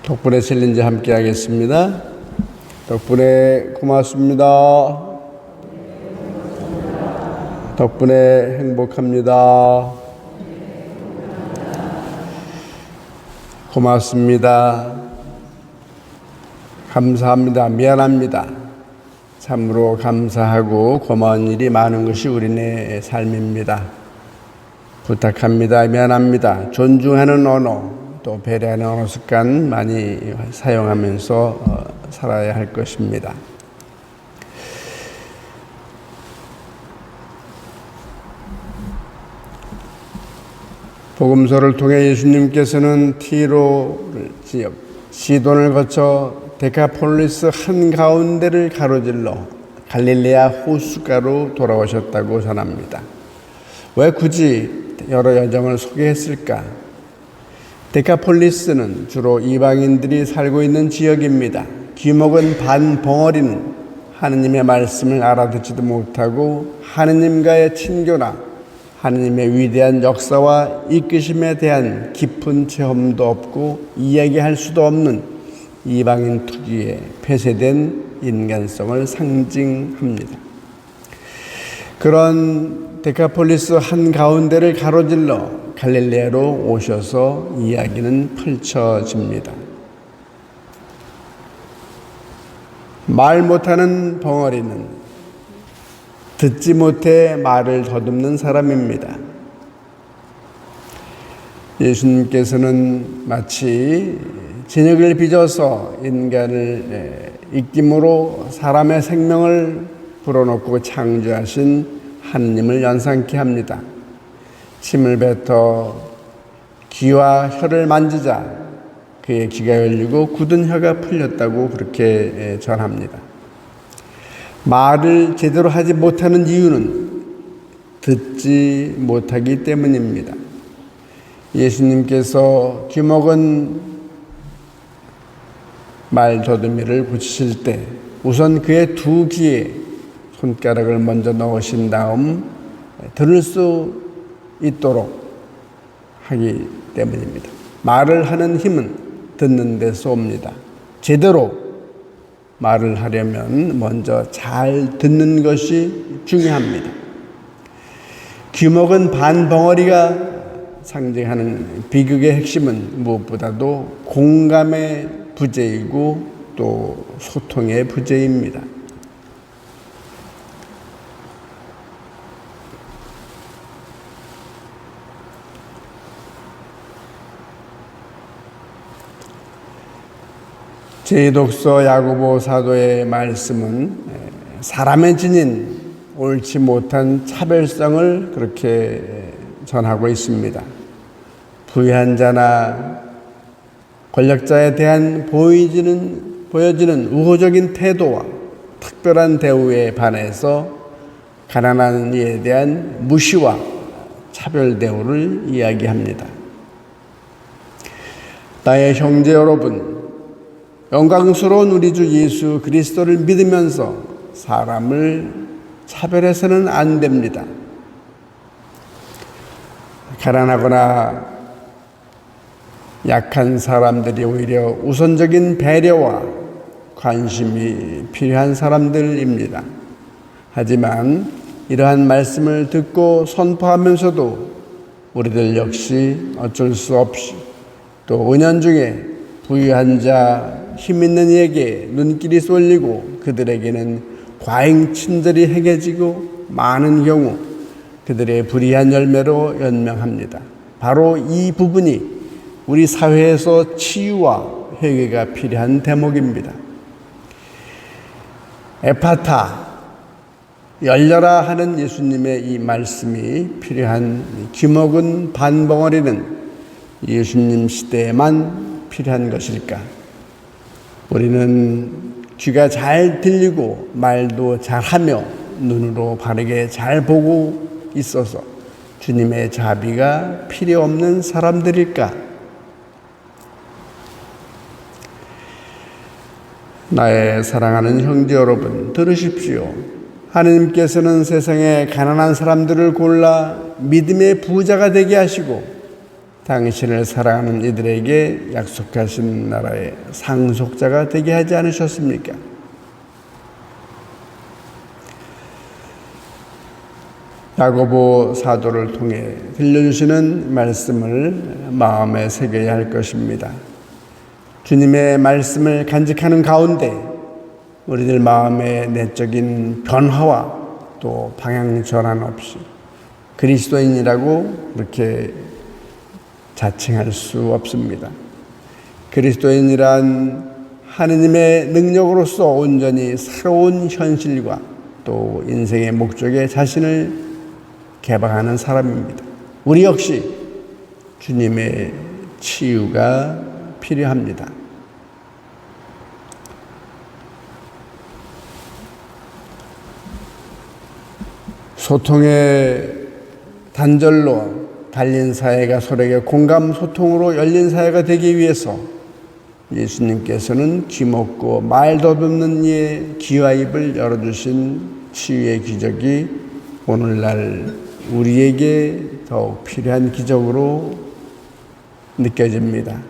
덕분에 챌린지 함께 하겠습니다. 덕분에 고맙습니다. 덕분에 행복합니다. 고맙습니다. 감사합니다. 미안합니다. 참으로 감사하고 고마운 일이 많은 것이 우리네 삶입니다. 부탁합니다. 미안합니다. 존중하는 언어, 또 배려하는 언어 습관 많이 사용하면서 살아야 할 것입니다. 복음서를 통해 예수님께서는 티로 지역 시돈을 거쳐 데카폴리스 한가운데를 가로질러 갈릴레아 호숫가로 돌아오셨다고 전합니다. 왜 굳이 여러 여정을 소개했을까? 데카폴리스는 주로 이방인들이 살고 있는 지역입니다. 귀먹은 반 벙어리는 하느님의 말씀을 알아듣지도 못하고 하느님과의 친교나 하느님의 위대한 역사와 이끄심에 대한 깊은 체험도 없고 이야기할 수도 없는 이방인 특유의 폐쇄된 인간성을 상징합니다. 그런 데카폴리스 한가운데를 가로질러 갈릴레아로 오셔서 이야기는 펼쳐집니다. 말 못하는 벙어리는 듣지 못해 말을 더듬는 사람입니다. 예수님께서는 마치 진흙을 빚어서 인간을 입김으로 사람의 생명을 불어넣고 창조하신 하느님을 연상케 합니다. 침을 뱉어 귀와 혀를 만지자 그의 귀가 열리고 굳은 혀가 풀렸다고 그렇게 전합니다. 말을 제대로 하지 못하는 이유는 듣지 못하기 때문입니다. 예수님께서 귀먹은 말더듬이를 고치실 때 우선 그의 두 귀에 손가락을 먼저 넣으신 다음 들을 수 있도록 하기 때문입니다. 말을 하는 힘은 듣는 데서 옵니다. 제대로 말을 하려면 먼저 잘 듣는 것이 중요합니다. 귀먹은 반벙어리가 상징하는 비극의 핵심은 무엇보다도 공감의 부재이고 또 소통의 부재입니다. 제2독서 야고보 사도의 말씀은 사람의 지닌 옳지 못한 차별성을 그렇게 전하고 있습니다. 부유한 자나 권력자에 대한 보여지는 우호적인 태도와 특별한 대우에 반해서 가난한 이에 대한 무시와 차별 대우를 이야기합니다. 나의 형제 여러분, 영광스러운 우리 주 예수 그리스도를 믿으면서 사람을 차별해서는 안 됩니다. 가난하거나 약한 사람들이 오히려 우선적인 배려와 관심이 필요한 사람들입니다. 하지만 이러한 말씀을 듣고 선포하면서도 우리들 역시 어쩔 수 없이 또 은연중에 부유한 자, 힘 있는 이에게 눈길이 쏠리고 그들에게는 과잉 친절이 행해지고 많은 경우 그들의 불의한 열매로 연명합니다. 바로 이 부분이 우리 사회에서 치유와 회개가 필요한 대목입니다. 에파타, 열려라 하는 예수님의 이 말씀이 필요한 귀먹은 반벙어리는 예수님 시대에만 필요한 것일까? 우리는 귀가 잘 들리고 말도 잘하며 눈으로 바르게 잘 보고 있어서 주님의 자비가 필요 없는 사람들일까? 나의 사랑하는 형제 여러분, 들으십시오. 하느님께서는 세상에 가난한 사람들을 골라 믿음의 부자가 되게 하시고 당신을 사랑하는 이들에게 약속하신 나라의 상속자가 되게 하지 않으셨습니까? 야고보 사도를 통해 들려주시는 말씀을 마음에 새겨야 할 것입니다. 주님의 말씀을 간직하는 가운데 우리들 마음의 내적인 변화와 또 방향 전환 없이 그리스도인이라고 그렇게 자칭할 수 없습니다. 그리스도인이란 하느님의 능력으로서 온전히 새로운 현실과 또 인생의 목적에 자신을 개방하는 사람입니다. 우리 역시 주님의 치유가 필요합니다. 소통의 단절로 달린 사회가 서로에게 공감 소통으로 열린 사회가 되기 위해서 예수님께서는 귀먹고 말 더듬는 이의 귀와 입을 열어주신 치유의 기적이 오늘날 우리에게 더욱 필요한 기적으로 느껴집니다.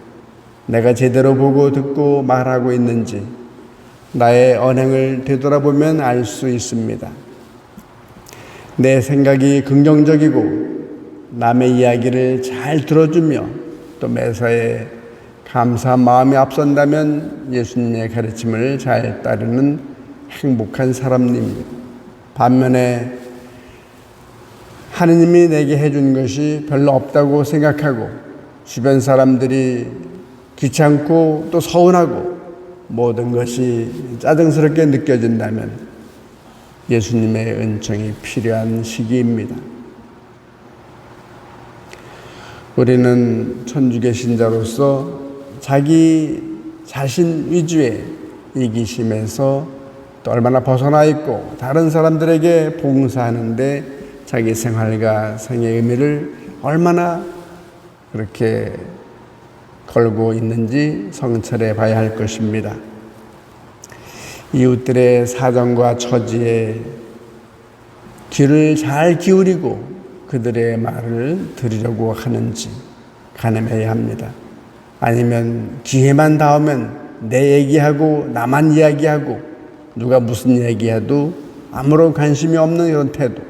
내가 제대로 보고 듣고 말하고 있는지 나의 언행을 되돌아보면 알 수 있습니다. 내 생각이 긍정적이고 남의 이야기를 잘 들어주며 또 매사에 감사한 마음이 앞선다면 예수님의 가르침을 잘 따르는 행복한 사람입니다. 반면에 하느님이 내게 해준 것이 별로 없다고 생각하고 주변 사람들이 귀찮고 또 서운하고 모든 것이 짜증스럽게 느껴진다면 예수님의 은총이 필요한 시기입니다. 우리는 천주교 신자로서 자기 자신 위주의 이기심에서 또 얼마나 벗어나 있고 다른 사람들에게 봉사하는데 자기 생활과 생의 의미를 얼마나 그렇게 걸고 있는지 성찰해 봐야 할 것입니다. 이웃들의 사정과 처지에 귀를 잘 기울이고 그들의 말을 들으려고 하는지 가늠해야 합니다. 아니면 기회만 닿으면 내 얘기하고 나만 이야기하고 누가 무슨 얘기해도 아무런 관심이 없는 이런 태도.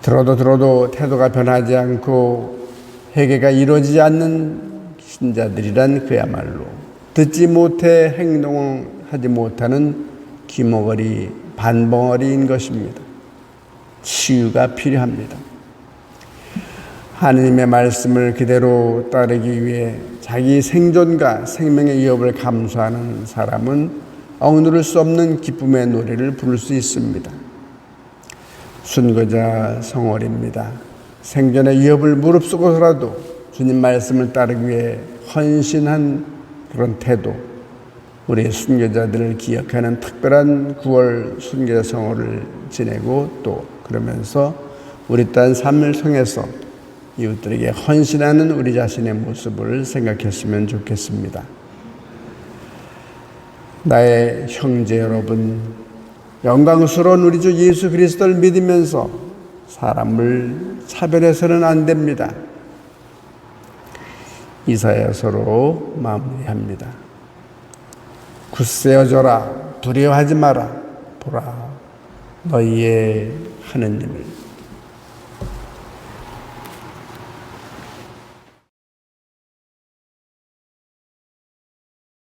들어도 태도가 변하지 않고 회개가 이루어지지 않는 신자들이란 그야말로 듣지 못해 행동하지 못하는 귀머거리 반벙어리인 것입니다. 치유가 필요합니다. 하느님의 말씀을 그대로 따르기 위해 자기 생존과 생명의 위협을 감수하는 사람은 억누를 수 없는 기쁨의 노래를 부를 수 있습니다. 순교자 성월입니다. 생존의 위협을 무릅쓰고서라도 주님 말씀을 따르기 위해 헌신한 그런 태도, 우리 순교자들을 기억하는 특별한 9월 순교자 성월을 지내고 또 그러면서 우리 또한 삶을 통해서 이웃들에게 헌신하는 우리 자신의 모습을 생각했으면 좋겠습니다. 나의 형제 여러분, 영광스러운 우리 주 예수 그리스도를 믿으면서 사람을 차별해서는 안 됩니다. 이사야서로 마무리합니다. 굳세어져라, 두려워하지 마라. 보라, 너희의 하느님을